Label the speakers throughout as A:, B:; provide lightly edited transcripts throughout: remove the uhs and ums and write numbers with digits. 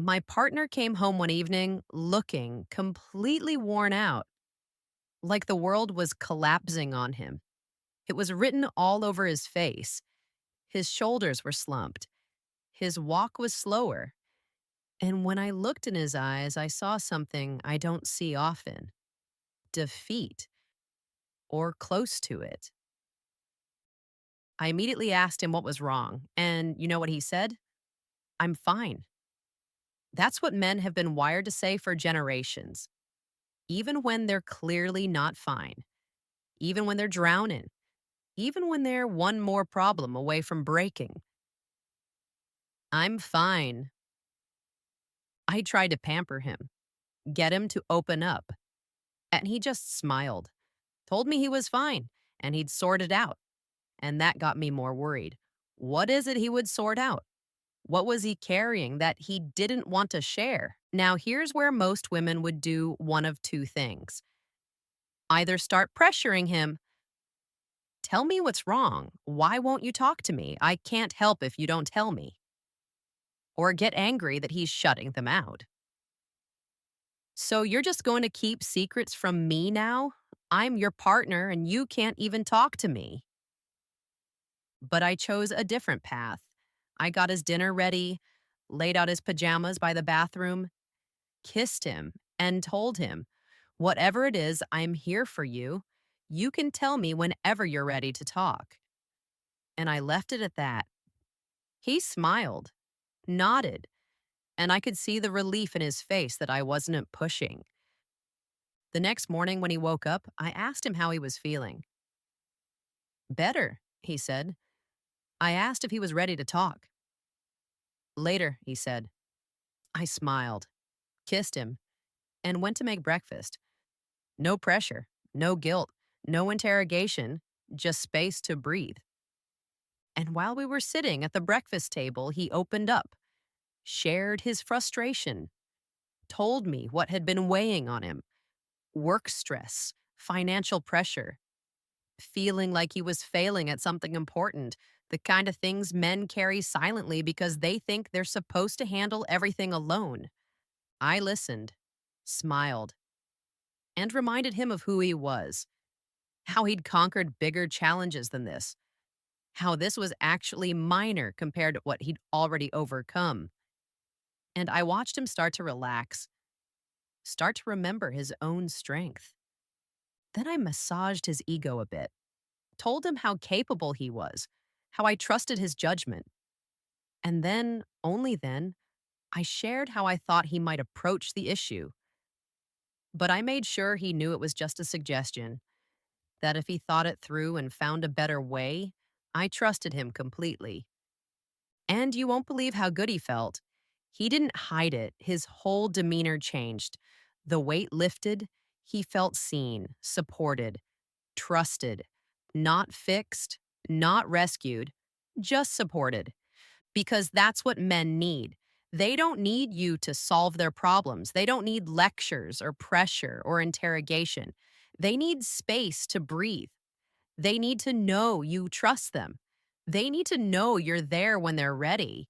A: My partner came home one evening looking completely worn out, like the world was collapsing on him. It was written all over his face. His shoulders were slumped. His walk was slower. And when I looked in his eyes, I saw something I don't see often: defeat, or close to it. I immediately asked him what was wrong. And you know what he said? "I'm fine." That's what men have been wired to say for generations, even when they're clearly not fine, even when they're drowning, even when they're one more problem away from breaking. "I'm fine." I tried to pamper him, get him to open up, and he just smiled, told me he was fine and he'd sort it out. And that got me more worried. What is it he would sort out? What was he carrying that he didn't want to share? Now, here's where most women would do one of two things: either start pressuring him, "Tell me what's wrong. Why won't you talk to me? I can't help if you don't tell me." Or get angry that he's shutting them out. "So you're just going to keep secrets from me now? I'm your partner and you can't even talk to me." But I chose a different path. I got his dinner ready, laid out his pajamas by the bathroom, kissed him, and told him, "Whatever it is, I'm here for you. You can tell me whenever you're ready to talk." And I left it at that. He smiled, nodded, and I could see the relief in his face that I wasn't pushing. The next morning when he woke up, I asked him how he was feeling. "Better," he said. I asked if he was ready to talk. "Later," he said. I smiled, kissed him, and went to make breakfast. No pressure, no guilt, no interrogation, just space to breathe. And while we were sitting at the breakfast table, he opened up, shared his frustration, told me what had been weighing on him: work stress, financial pressure, feeling like he was failing at something important, the kind of things men carry silently because they think they're supposed to handle everything alone. I listened, smiled, and reminded him of who he was, how he'd conquered bigger challenges than this, how this was actually minor compared to what he'd already overcome. And I watched him start to relax, start to remember his own strength. Then I massaged his ego a bit, told him how capable he was, how I trusted his judgment. And then, only then, I shared how I thought he might approach the issue. But I made sure he knew it was just a suggestion, that if he thought it through and found a better way, I trusted him completely. And you won't believe how good he felt. He didn't hide it. His whole demeanor changed. The weight lifted. He felt seen, supported, trusted, not fixed, not rescued, just supported. Because that's what men need. They don't need you to solve their problems. They don't need lectures or pressure or interrogation. They need space to breathe. They need to know you trust them. They need to know you're there when they're ready.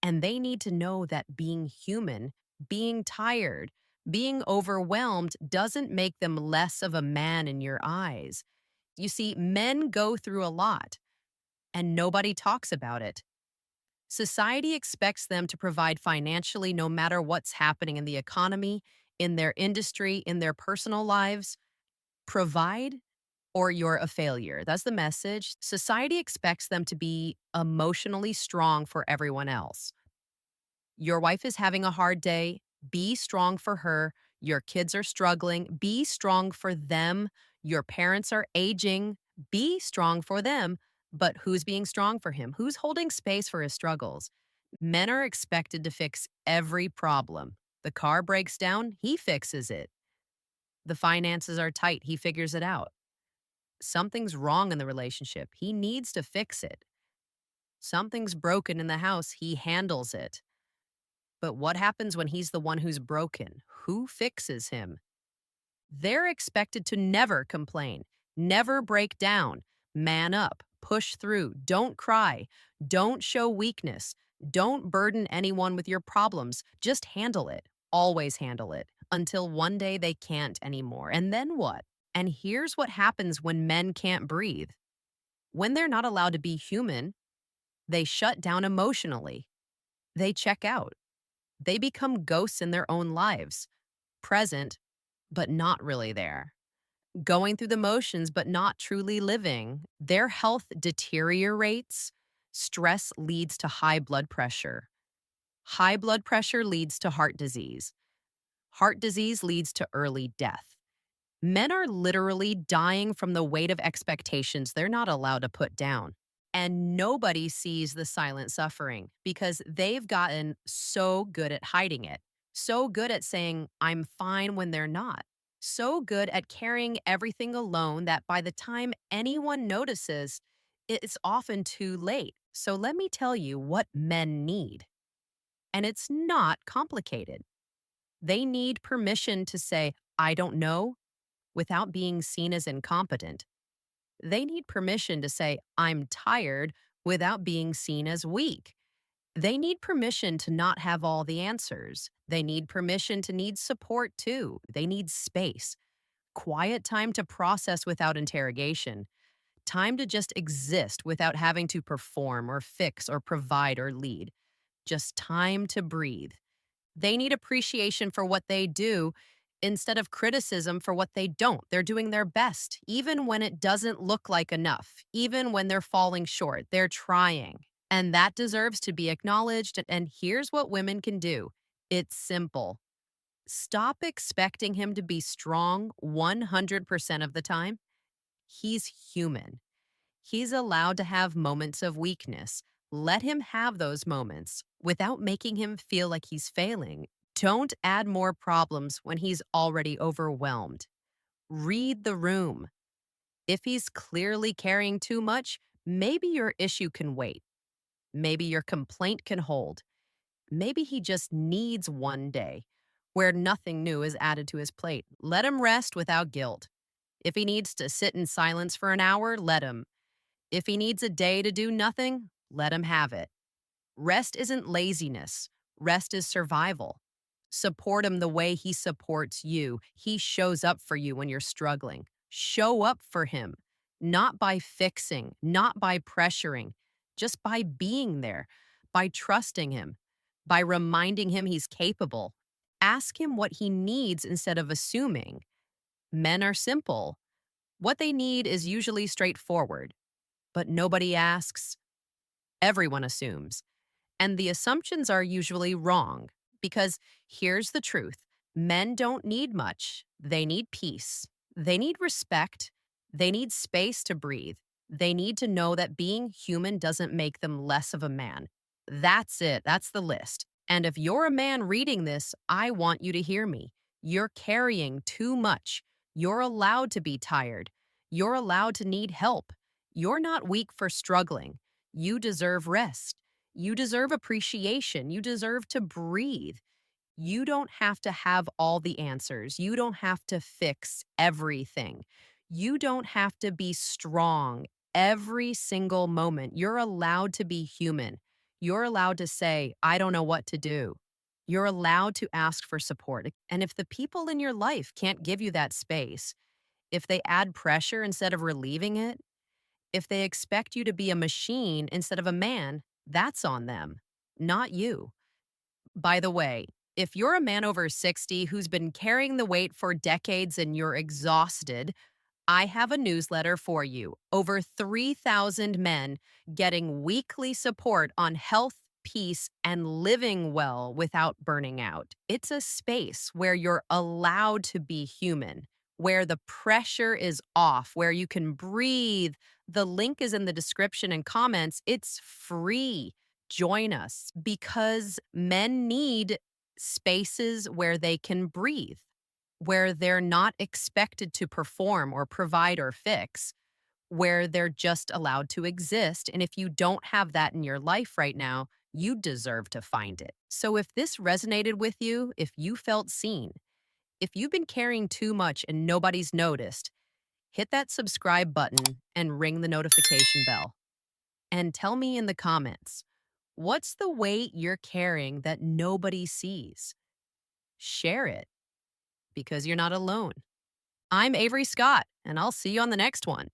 A: And they need to know that being human, being tired, being overwhelmed doesn't make them less of a man in your eyes. You see, men go through a lot, and nobody talks about it. Society expects them to provide financially no matter what's happening in the economy, in their industry, in their personal lives. Provide or you're a failure. That's the message. Society expects them to be emotionally strong for everyone else. Your wife is having a hard day. Be strong for her. Your kids are struggling. Be strong for them. Your parents are aging. Be strong for them. But who's being strong for him? Who's holding space for his struggles? Men are expected to fix every problem. The car breaks down, he fixes it. The finances are tight, he figures it out. Something's wrong in the relationship, he needs to fix it. Something's broken in the house, he handles it. But what happens when he's the one who's broken? Who fixes him? They're expected to never complain, never break down, man up, push through, don't cry, don't show weakness, Don't burden anyone with your problems. Just handle it. Always handle it until one day they can't anymore. And then what? And here's what happens when men can't breathe. When they're not allowed to be human, they shut down emotionally. They check out. They become ghosts in their own lives, present, but not really there. Going through the motions, but not truly living. Their health deteriorates. Stress leads to high blood pressure. High blood pressure leads to heart disease. Heart disease leads to early death. Men are literally dying from the weight of expectations they're not allowed to put down. And nobody sees the silent suffering because they've gotten so good at hiding it, so good at saying, I'm fine when they're not, so good at carrying everything alone that by the time anyone notices, it's often too late. So let me tell you what men need. And it's not complicated. They need permission to say, I don't know, without being seen as incompetent. They need permission to say, I'm tired, without being seen as weak. They need permission to not have all the answers. They need permission to need support too. They need space, quiet time to process without interrogation, time to just exist without having to perform or fix or provide or lead, just time to breathe. They need appreciation for what they do instead of criticism for what they don't. They're doing their best, even when it doesn't look like enough, even when they're falling short. They're trying. And that deserves to be acknowledged. And here's what women can do, it's simple. Stop expecting him to be strong 100% of the time. He's human. He's allowed to have moments of weakness. Let him have those moments without making him feel like he's failing. Don't add more problems when he's already overwhelmed. Read the room. If he's clearly carrying too much, maybe your issue can wait. Maybe your complaint can hold. Maybe he just needs one day where nothing new is added to his plate. Let him rest without guilt. If he needs to sit in silence for an hour, let him. If he needs a day to do nothing, let him have it. Rest isn't laziness. Rest is survival. Support him the way he supports you. He shows up for you when you're struggling. Show up for him, not by fixing, not by pressuring, just by being there, by trusting him, by reminding him he's capable. Ask him what he needs instead of assuming. Men are simple. What they need is usually straightforward, but nobody asks. Everyone assumes. And the assumptions are usually wrong because here's the truth, men don't need much. They need peace, they need respect, they need space to breathe. They need to know that being human doesn't make them less of a man. That's it, that's the list. And if you're a man reading this, I want you to hear me. You're carrying too much. You're allowed to be tired. You're allowed to need help. You're not weak for struggling. You deserve rest. You deserve appreciation. You deserve to breathe. You don't have to have all the answers. You don't have to fix everything. You don't have to be strong every single moment. You're allowed to be human. You're allowed to say, I don't know what to do. You're allowed to ask for support. And if the people in your life can't give you that space, if they add pressure instead of relieving it, if they expect you to be a machine instead of a man, that's on them, not you. By the way, if you're a man over 60 who's been carrying the weight for decades and you're exhausted, I have a newsletter for you. Over 3,000 men getting weekly support on health, peace, and living well without burning out. It's a space where you're allowed to be human, where the pressure is off, where you can breathe. The link is in the description and comments. It's free. Join us because men need spaces where they can breathe, where they're not expected to perform or provide or fix, where they're just allowed to exist. And if you don't have that in your life right now, you deserve to find it. So if this resonated with you, if you felt seen, if you've been carrying too much and nobody's noticed, hit that subscribe button and ring the notification bell. And tell me in the comments, What's the weight you're carrying that nobody sees? Share it because you're not alone. I'm Avery Scott, and I'll see you on the next one.